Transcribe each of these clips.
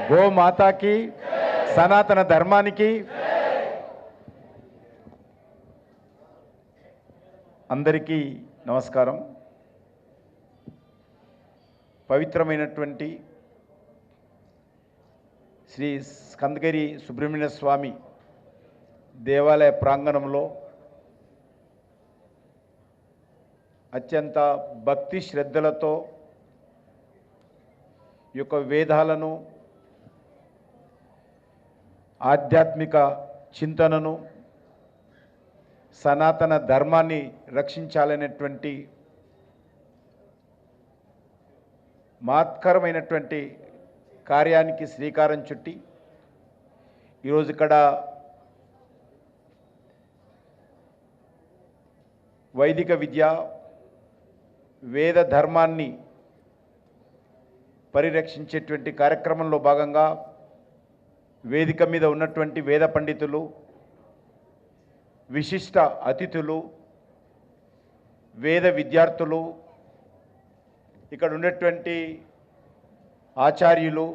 గోమాతాకి సనాతన ధర్మానికి అందరికీ నమస్కారం. పవిత్రమైనటువంటి శ్రీ స్కందగిరి సుబ్రహ్మణ్య స్వామి దేవాలయ ప్రాంగణంలో అత్యంత భక్తి శ్రద్ధలతో ఈ యొక్క వేదాలను, ఆధ్యాత్మిక చింతనను, సనాతన ధర్మాన్ని రక్షించాలనేటువంటి మహత్కరమైనటువంటి కార్యానికి శ్రీకారం చుట్టి ఈరోజు ఇక్కడ వైదిక విద్య, వేద ధర్మాన్ని పరిరక్షించేటువంటి కార్యక్రమంలో భాగంగా వేదిక మీద ఉన్నటువంటి వేద పండితులు, విశిష్ట అతిథులు, వేద విద్యార్థులు, ఇక్కడ ఉన్నటువంటి ఆచార్యులు,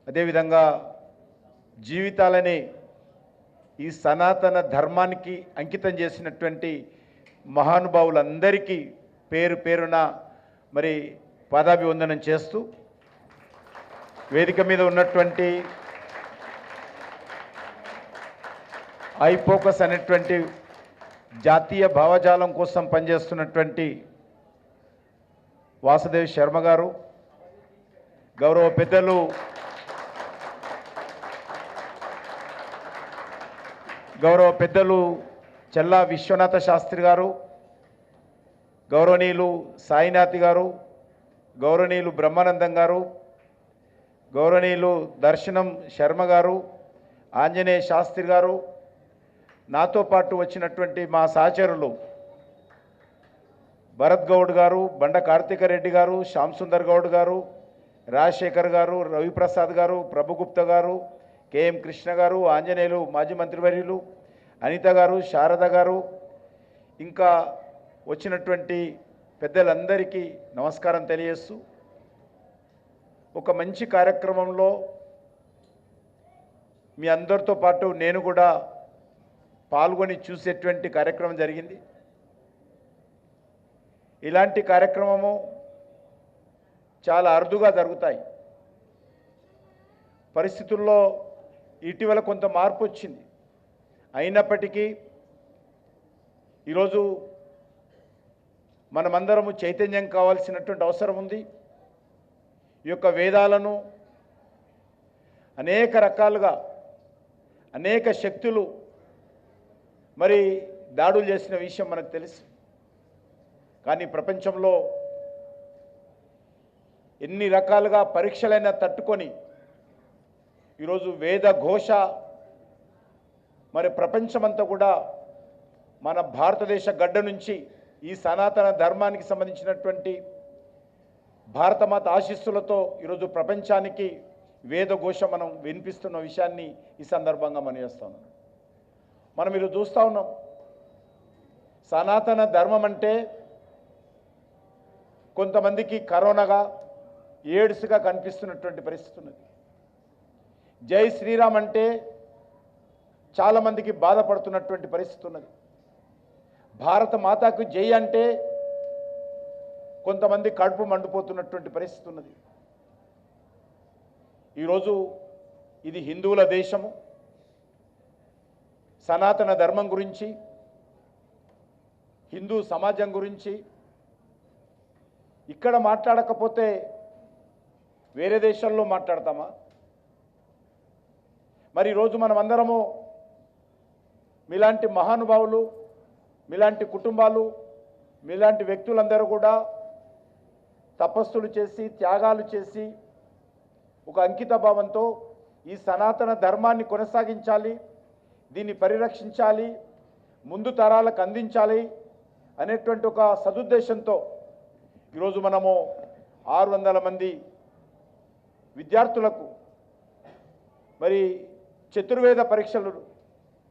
అదేవిధంగా జీవితాలనే ఈ సనాతన ధర్మానికి అంకితం చేసినటువంటి మహానుభావులందరికీ పేరు పేరున మరి పాదాభివందనం చేస్తూ, వేదిక మీద ఉన్నటువంటి ఐఫోకస్ అనేటువంటి జాతీయ భావజాలం కోసం పనిచేస్తున్నటువంటి వాసుదేవ్ శర్మ గారు, గౌరవ పెద్దలు చెల్లా విశ్వనాథ శాస్త్రి గారు, గౌరవనీయులు సాయినాథ్ గారు, గౌరవనీయులు బ్రహ్మానందం గారు, గౌరవనీయులు దర్శనం శర్మ గారు, ఆంజనేయ శాస్త్రి గారు, నాతో పాటు వచ్చినటువంటి మా సహచరులు భరత్ గౌడ్ గారు, బండ కార్తిక రెడ్డి గారు, శ్యామ్ సుందర్ గౌడ్ గారు, రాజశేఖర్ గారు, రవిప్రసాద్ గారు, ప్రభుగుప్త గారు, కేఎం కృష్ణ గారు, ఆంజనేయులు మాజీ మంత్రివర్యులు, అనిత గారు, శారద గారు, ఇంకా వచ్చినటువంటి పెద్దలందరికీ నమస్కారం తెలియజేస్తూ, ఒక మంచి కార్యక్రమంలో మీ అందరితో పాటు నేను కూడా పాల్గొని చూసేటువంటి కార్యక్రమం జరిగింది. ఇలాంటి కార్యక్రమము చాలా అరుదుగా జరుగుతాయి. పరిస్థితుల్లో ఇటీవల కొంత మార్పు వచ్చింది. అయినప్పటికీ ఈరోజు మనమందరము చైతన్యం కావాల్సినటువంటి అవసరం ఉంది. ఈ యొక్క వేదాలను అనేక రకాలుగా అనేక శక్తులు మరి దాడులు చేసిన విషయం మనకు తెలుసు. కానీ ప్రపంచంలో ఎన్ని రకాలుగా పరీక్షలైనా తట్టుకొని ఈరోజు వేద ఘోష మరి ప్రపంచమంతా కూడా మన భారతదేశ గడ్డ నుంచి ఈ సనాతన ధర్మానికి సంబంధించినటువంటి భారతమాత ఆశీస్సులతో ఈరోజు ప్రపంచానికి వేద ఘోష మనం వినిపిస్తున్న విషయాన్ని ఈ సందర్భంగా మనం చేస్తున్నాం. మనం మీరు చూస్తూ ఉన్నాం, సనాతన ధర్మం అంటే కొంతమందికి కరోనాగా, ఎయిడ్స్గా కనిపిస్తున్నటువంటి పరిస్థితి ఉన్నది. జై శ్రీరామ్ అంటే చాలామందికి బాధపడుతున్నటువంటి పరిస్థితి ఉన్నది. భారత మాతాకు జై అంటే కొంతమంది కడుపు మండిపోతున్నటువంటి పరిస్థితి ఉన్నది. ఈరోజు ఇది హిందువుల దేశము. సనాతన ధర్మం గురించి, హిందూ సమాజం గురించి ఇక్కడ మాట్లాడకపోతే వేరే దేశాల్లో మాట్లాడతామా? మరి ఈరోజు మనమందరము మీలాంటి మహానుభావులు, మీలాంటి కుటుంబాలు, మీలాంటి వ్యక్తులందరూ కూడా తపస్సులు చేసి, త్యాగాలు చేసి, ఒక అంకిత భావంతో ఈ సనాతన ధర్మాన్ని కొనసాగించాలి, దీన్ని పరిరక్షించాలి, ముందు తరాలకు అందించాలి అనేటువంటి ఒక సదుద్దేశంతో ఈరోజు మనము 600 మంది విద్యార్థులకు మరి చతుర్వేద పరీక్షలు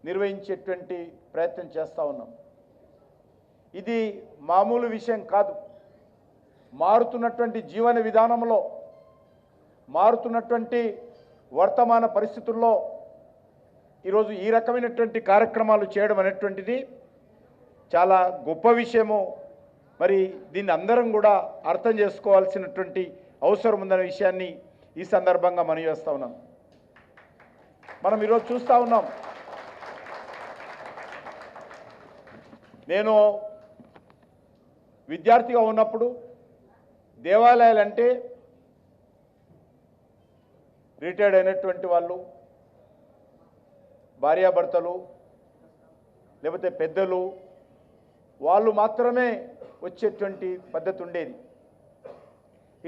నిర్వహించేటువంటి ప్రయత్నం చేస్తూ ఉన్నాం. ఇది మామూలు విషయం కాదు. మారుతున్నటువంటి జీవన విధానంలో మారుతున్నటువంటి వర్తమాన పరిస్థితుల్లో ఈరోజు ఈ రకమైనటువంటి కార్యక్రమాలు చేయడం అనేటువంటిది చాలా గొప్ప విషయము. మరి దీన్ని అందరం కూడా అర్థం చేసుకోవాల్సినటువంటి అవసరం ఉందనే విషయాన్ని ఈ సందర్భంగా మనవి చేస్తూ ఉన్నాం. మనం ఈరోజు చూస్తూ ఉన్నాం, నేను విద్యార్థిగా ఉన్నప్పుడు దేవాలయాలంటే రిటైర్డ్ అయినటువంటి వాళ్ళు, భార్యాభర్తలు, లేకపోతే పెద్దలు, వాళ్ళు మాత్రమే వచ్చేటువంటి పద్ధతి ఉండేది.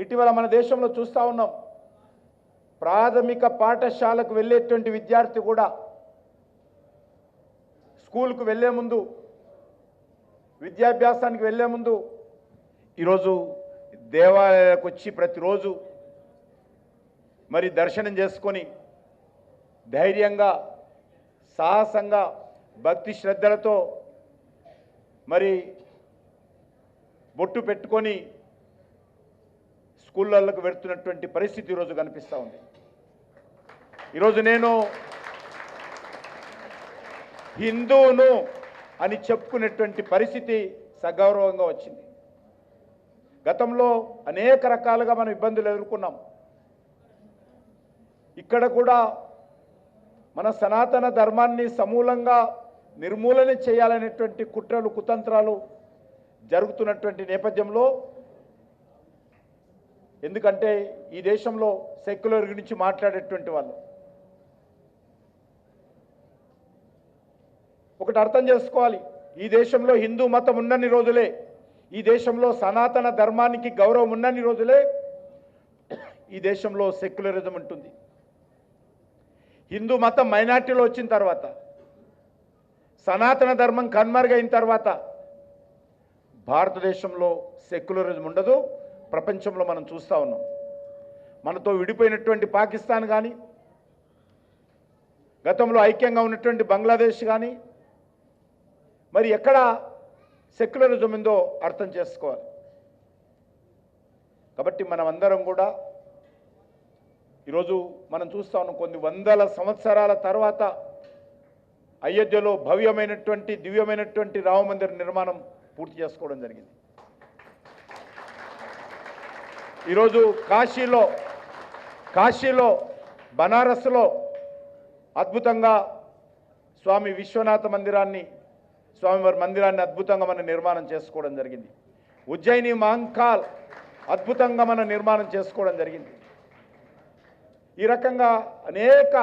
ఇటీవల మన దేశంలో చూస్తూ ఉన్నాం, ప్రాథమిక పాఠశాలకు వెళ్ళేటువంటి విద్యార్థి కూడా స్కూల్కు వెళ్ళే ముందు, విద్యాభ్యాసానికి వెళ్ళే ముందు ఈరోజు దేవాలయాలకు వచ్చి ప్రతిరోజు మరి దర్శనం చేసుకొని ధైర్యంగా, సాహసంగా, భక్తి శ్రద్ధలతో మరి బొట్టు పెట్టుకొని స్కూళ్ళకు వెళ్తున్నటువంటి పరిస్థితి ఈరోజు కనిపిస్తూ ఉంది. ఈరోజు నేను హిందువును అని చెప్పుకునేటువంటి పరిస్థితి సగౌరవంగా వచ్చింది. గతంలో అనేక రకాలుగా మనం ఇబ్బందులు ఎదుర్కొన్నాం. ఇక్కడ కూడా మన సనాతన ధర్మాన్ని సమూలంగా నిర్మూలన చేయాలనేటువంటి కుట్రలు, కుతంత్రాలు జరుగుతున్నటువంటి నేపథ్యంలో, ఎందుకంటే ఈ దేశంలో సెక్యులర్ గురించి మాట్లాడేటువంటి వాళ్ళు ఒకటి అర్థం చేసుకోవాలి, ఈ దేశంలో హిందూ మతం ఉన్నన్ని రోజులే, ఈ దేశంలో సనాతన ధర్మానికి గౌరవం ఉన్నన్ని రోజులే ఈ దేశంలో సెక్యులరిజం ఉంటుంది. హిందూ మతం మైనార్టీలో వచ్చిన తర్వాత, సనాతన ధర్మం కన్మరుగైన తర్వాత భారతదేశంలో సెక్యులరిజం ఉండదు. ప్రపంచంలో మనం చూస్తూ ఉన్నాం. మనతో విడిపోయినటువంటి పాకిస్తాన్ కానీ, గతంలో ఐక్యంగా ఉన్నటువంటి బంగ్లాదేశ్ కానీ, మరి ఎక్కడ సెక్యులరిజం ఉందో అర్థం చేసుకోవాలి. కాబట్టి మనం అందరం కూడా ఈరోజు మనం చూస్తా ఉన్నాం, కొన్ని వందల సంవత్సరాల తర్వాత అయోధ్యలో భవ్యమైనటువంటి, దివ్యమైనటువంటి రామమందిర నిర్మాణం పూర్తి చేసుకోవడం జరిగింది. ఈరోజు కాశీలో బనారస్లో అద్భుతంగా స్వామి విశ్వనాథ మందిరాన్ని, స్వామివారి మందిరాన్ని అద్భుతంగా మనం నిర్మాణం చేసుకోవడం జరిగింది. ఉజ్జయిని మహంకాల్ అద్భుతంగా మనం నిర్మాణం చేసుకోవడం జరిగింది. ఈ రకంగా అనేక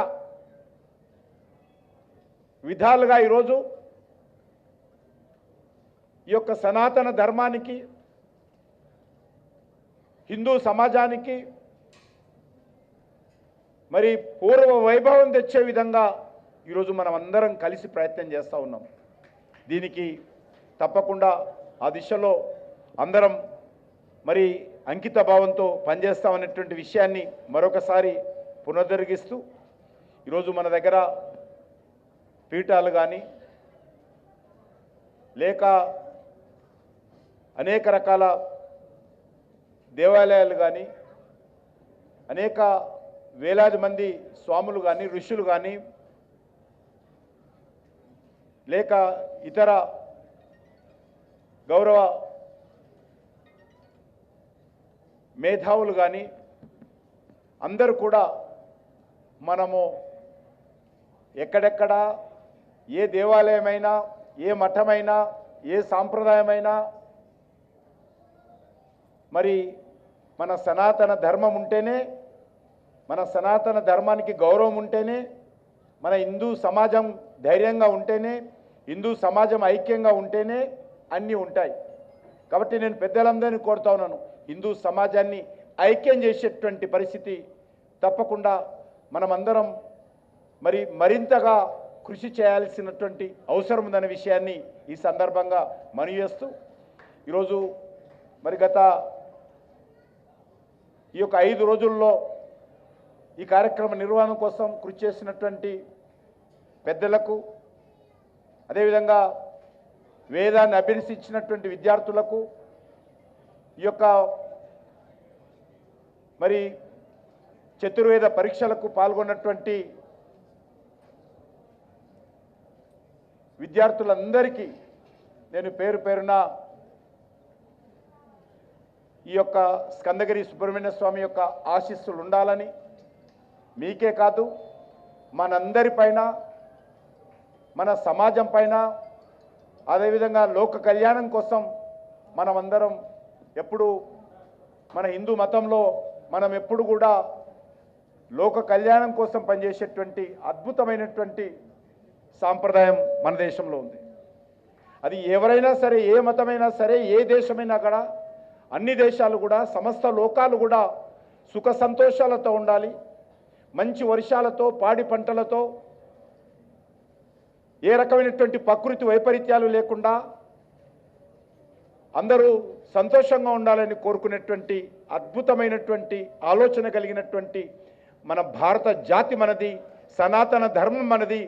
విధాలుగా ఈరోజు ఈ యొక్క సనాతన ధర్మానికి, హిందూ సమాజానికి మరి పూర్వ వైభవం తెచ్చే విధంగా ఈరోజు మనం అందరం కలిసి ప్రయత్నం చేస్తూ ఉన్నాం. దీనికి తప్పకుండా ఆ దిశలో అందరం మరి అంకిత భావంతో పనిచేస్తామనేటువంటి విషయాన్ని మరొకసారి పునరుద్ధరిస్తూ, ఈరోజు మన దగ్గర పీఠాలు కానీ, లేక అనేక రకాల దేవాలయాలు కానీ, అనేక వేలాది మంది స్వాములు కానీ, ఋషులు కానీ, లేక ఇతర గౌరవ మేధావులు కానీ అందరూ కూడా మనము ఎక్కడెక్కడ ఏ దేవాలయమైనా, ఏ మఠమైనా, ఏ సాంప్రదాయమైనా మరి మన సనాతన ధర్మం ఉంటేనే, మన సనాతన ధర్మానికి గౌరవం ఉంటేనే, మన హిందూ సమాజం ధైర్యంగా ఉంటేనే, హిందూ సమాజం ఐక్యంగా ఉంటేనే అన్నీ ఉంటాయి. కాబట్టి నేను పెద్దలందరినీ కోరుతా ఉన్నాను, హిందూ సమాజాన్ని ఐక్యం చేసేటువంటి పరిస్థితి తప్పకుండా మనమందరం మరి మరింతగా కృషి చేయాల్సినటువంటి అవసరం ఉందనే విషయాన్ని ఈ సందర్భంగా మనవి చేస్తూ, ఈరోజు మరి గత ఈ యొక్క 5 రోజుల్లో ఈ కార్యక్రమ నిర్వహణ కోసం కృషి చేసినటువంటి పెద్దలకు, అదేవిధంగా వేదాన్ని అభ్యసించినటువంటి విద్యార్థులకు, ఈ యొక్క మరి చతుర్వేద పరీక్షలకు పాల్గొన్నటువంటి విద్యార్థులందరికీ నేను పేరు పేరున ఈ యొక్క స్కందగిరి సుబ్రహ్మణ్య స్వామి యొక్క ఆశీస్సులు ఉండాలని, మీకే కాదు మనందరిపైన, మన సమాజం పైన, అదేవిధంగా లోక కళ్యాణం కోసం మనమందరం ఎప్పుడు మన హిందూ మతంలో మనం ఎప్పుడు కూడా లోక కళ్యాణం కోసం పనిచేసేటువంటి అద్భుతమైనటువంటి సాంప్రదాయం మన దేశంలో ఉంది. అది ఎవరైనా సరే, ఏ మతమైనా సరే, ఏ దేశమైనా కూడా, అన్ని దేశాలు కూడా, సమస్త లోకాలు కూడా సుఖ సంతోషాలతో ఉండాలి. మంచి వర్షాలతో, పాడి పంటలతో, ఏ రకమైనటువంటి ప్రకృతి వైపరీత్యాలు లేకుండా అందరూ సంతోషంగా ఉండాలని కోరుకునేటువంటి అద్భుతమైనటువంటి ఆలోచన కలిగినటువంటి మన భారత జాతి మనది, సనాతన ధర్మం మనది,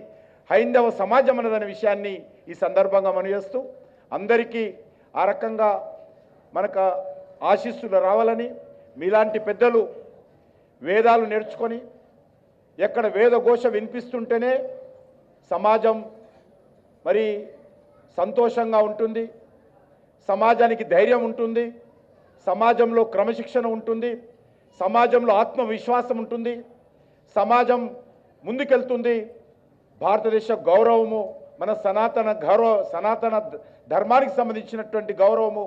హైందవ సమాజం మనదనే విషయాన్ని ఈ సందర్భంగా మనయేస్తూ అందరికీ ఆ రకంగా మనకు ఆశీస్సులు రావాలని, మీలాంటి పెద్దలు వేదాలు నేర్చుకొని ఎక్కడ వేదఘోష వినిపిస్తుంటేనే సమాజం మరి సంతోషంగా ఉంటుంది, సమాజానికి ధైర్యం ఉంటుంది, సమాజంలో క్రమశిక్షణ ఉంటుంది, సమాజంలో ఆత్మవిశ్వాసం ఉంటుంది, సమాజం ముందుకెళ్తుంది. భారతదేశ గౌరవము, మన సనాతన ధర్మానికి సంబంధించినటువంటి గౌరవము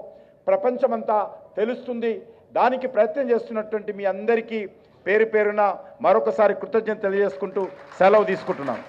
ప్రపంచమంతా తెలుస్తుంది. దానికి ప్రయత్నం చేస్తున్నటువంటి మీ అందరికీ పేరు పేరున మరొకసారి కృతజ్ఞత తెలియజేసుకుంటూ సెలవు తీసుకుంటున్నాను.